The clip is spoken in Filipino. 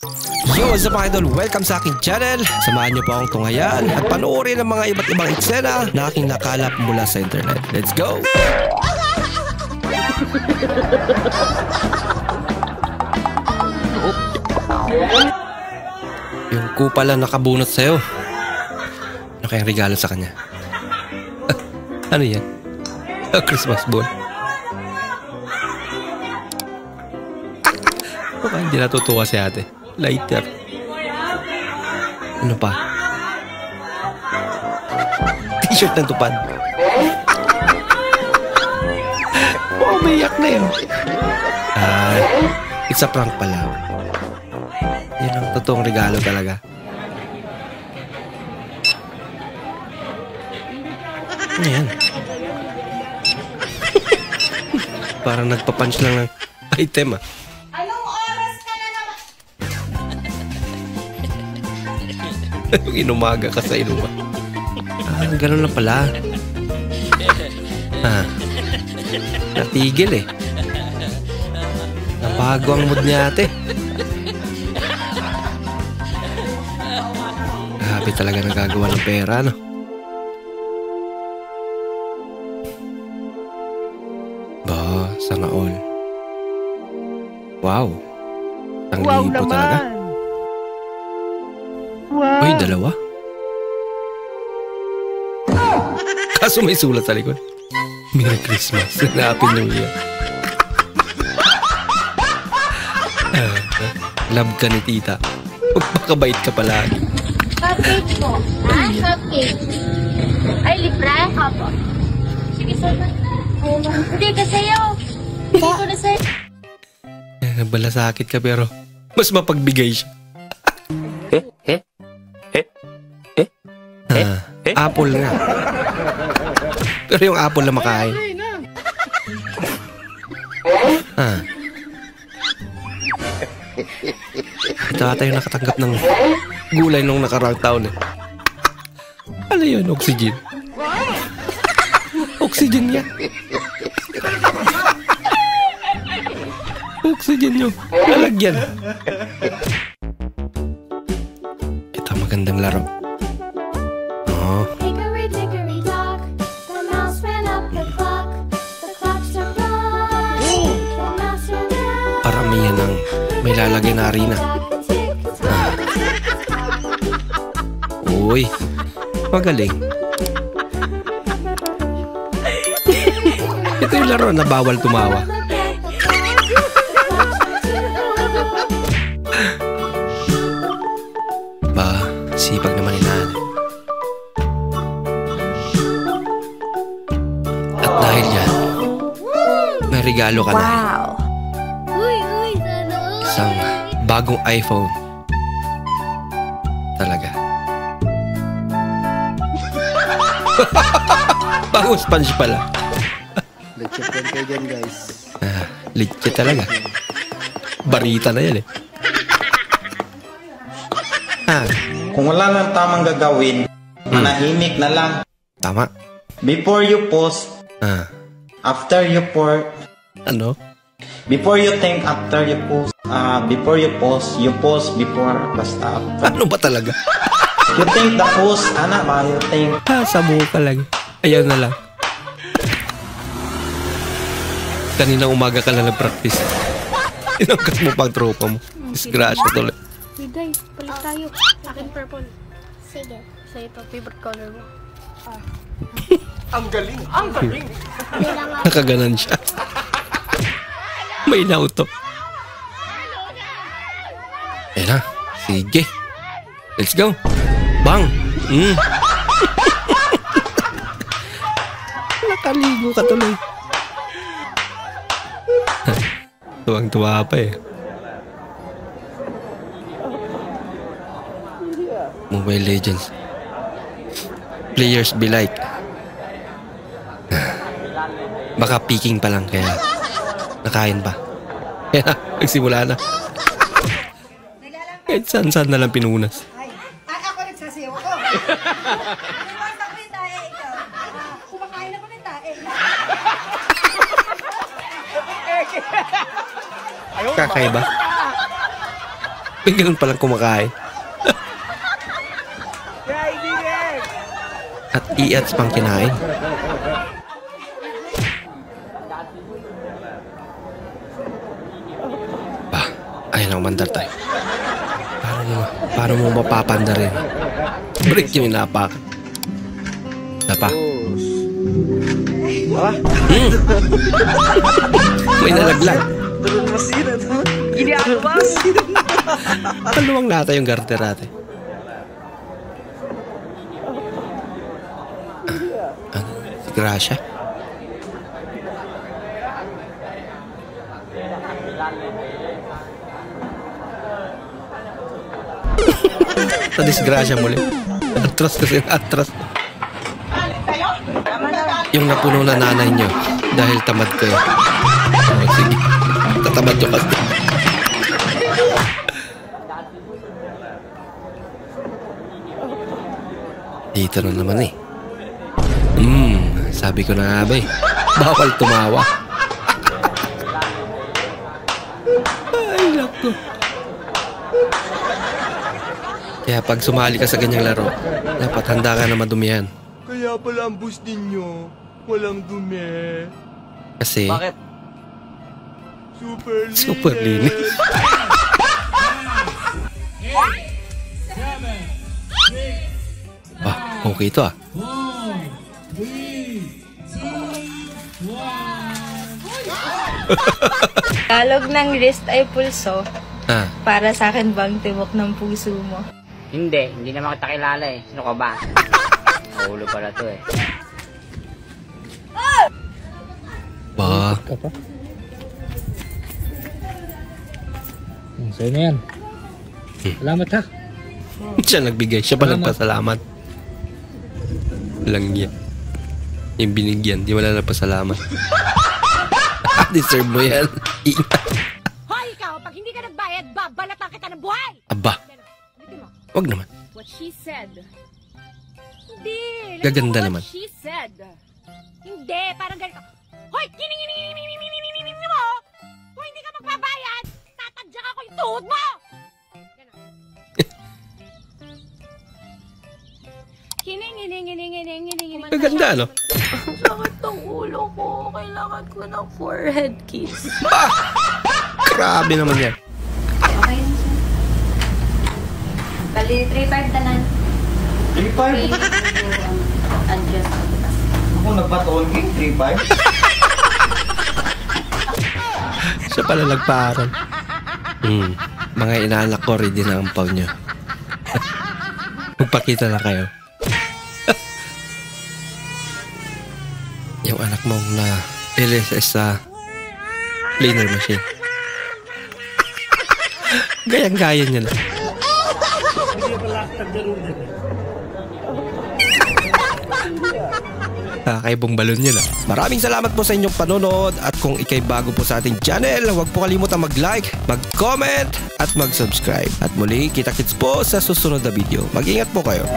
Yo, what's up mga idol? Welcome sa aking channel. Samahan niyo po akong tunghayan at panoorin ang mga iba't ibang eksena na aking nakalap mula sa internet. Let's go! Yung kupal lang nakabunot sa'yo. Ano kayang regalo sa kanya? Ano yan? Christmas ball. Baka hindi natutuwa si ate. Lighter. Ano pa? T-shirt ng tupad. Oh, umiyak na yun. It's a prank pala. Yan ang totoong regalo talaga. Ano yan? Parang nagpa-punch lang ng item ah. Inumaga ka sa inuman. Ganun lang pala. Natigil eh. Nabago ang mood niya ate. Grabe talaga nagagawa ng pera, no? Ba, sana all. Wow. Ang libo talaga. Wow. Uy, dalawa? Kaso may sulat sa likod. Merry Christmas. Happy New Year. Love ka ni tita. Magpakabait ka pala. Cupcake po. Cupcake. Ay, libre? Apo. Sige, sir. Hindi, kasi yun. Hindi ko na, sir. Balasakit ka pero mas mapagbigay siya. Apple nga. Pero yung apple na makain. Ito ata yung nakatanggap ng gulay nung nakaraang taon eh. Ano yun? Oxygen. Oxygen niya. Oxygen yung lalagyan. Ito magandang laro. Hickory-dickory dock, the mouse ran up the clock. The clock struck one, the mouse ran down. Paramihan ng may lalagay na harina. Uy, magaling. Ito yung laro na bawal tumawa. Ba, sipag naman ni nanay. At dahil yan, may regalo ka na. Isang bagong iPhone. Talaga. Bagong sponge pala. Legit yan kayo dyan, guys. Legit talaga. Barita na yan eh. Kung wala nang tamang gagawin, manahimik na lang. Tama. Before you post, after you pour, Ano? before you think, after you post, before you post before, basta after. Ano ba talaga? You think the post, ba, you think. Sabu ka lang. Ayaw na lang. Kaninang umaga ka lang nag-practice. Inangkas mo pang tropa mo. Disgrasya tuloy. Day, palit tayo. Akin purple. Sige. Sa ito, favorite color mo. Ang galing! Ang galing! Nakaganan siya. May nauto. Ayan na. Sige. Let's go. Bang! Nakaligo ka tuloy. Tuwang-tuwa pa eh. Mobile Legends. Players be like. Baka peaking pa lang kaya nakain pa. Kaya nagsimula na. Kahit saan-saan na lang pinunas. Ako nagsasiyaw ako. Kumakain ako ng tae ikaw. Kumakain ako ng tae. Kakaiba. May ganun palang kumakain. At iats pang kinain. Bah, ayun lang mandar tayo. Paano mo mapapanda rin? Break yung inapak. Dapa. May nalaglag. Paluwang nata yung garter ate. Si Gracia. Sa disgrasya muli. Atras kasi atras. Yung napuno na nanay nyo dahil tamad kayo. Oh, sige. Tatamad nyo kasi. Dito na naman eh. Sabi ko na nga ba eh. Bawal tumawa. Ay, naku. Kaya pag sumali ka sa ganyang laro, dapat handa ka na madumihan. Kaya pala ang bus ninyo, walang dumi. Kasi, Bakit? super linis. Okay ito ah. Talog ng wrist ay pulso. Ah, Para sa akin bang tibok ng puso mo? Hindi naman kita kilala eh. Sino ka ba? Ulo pala to eh. ba? Sa'yo na yan. Salamat ha. Siya nagbigay. Siya pa nagpasalamat. Lang yan. Yung binigyan. Di wala na pasalamat. Deserve mo yan. Hoy, ikaw! Pag hindi ka nagbayad, babalatan kita ng buhay! Aba. Wag naman. What she said. Hindi. Gaganda naman. What she said. Hindi, parang ganito. Hoy, kining mo! Kung hindi ka magbabayad, tatadyak ako yung tuhod mo! Kining. Gaganda, no? Sakit ng ulo ko. Kailangan ko ng forehead kiss. Grabe naman yan. Okay na siya. Bali, 3-5 tanan. 3-5? Adjust. Ako nagpatoon game, 3-5? Siya pala nagpaaral. Mga inaanak ko, ready na ang paw nyo. Magpakita na kayo. Yung anak mong na LSS sa cleaner machine. Gayang-gaya niya na. Kakaibong balon niya na. Maraming salamat po sa inyong panonood. At kung ikay bago po sa ating channel, huwag po kalimutan mag-like, mag-comment, at mag-subscribe. At muli, kita-kits po sa susunod na video. Mag-ingat po kayo.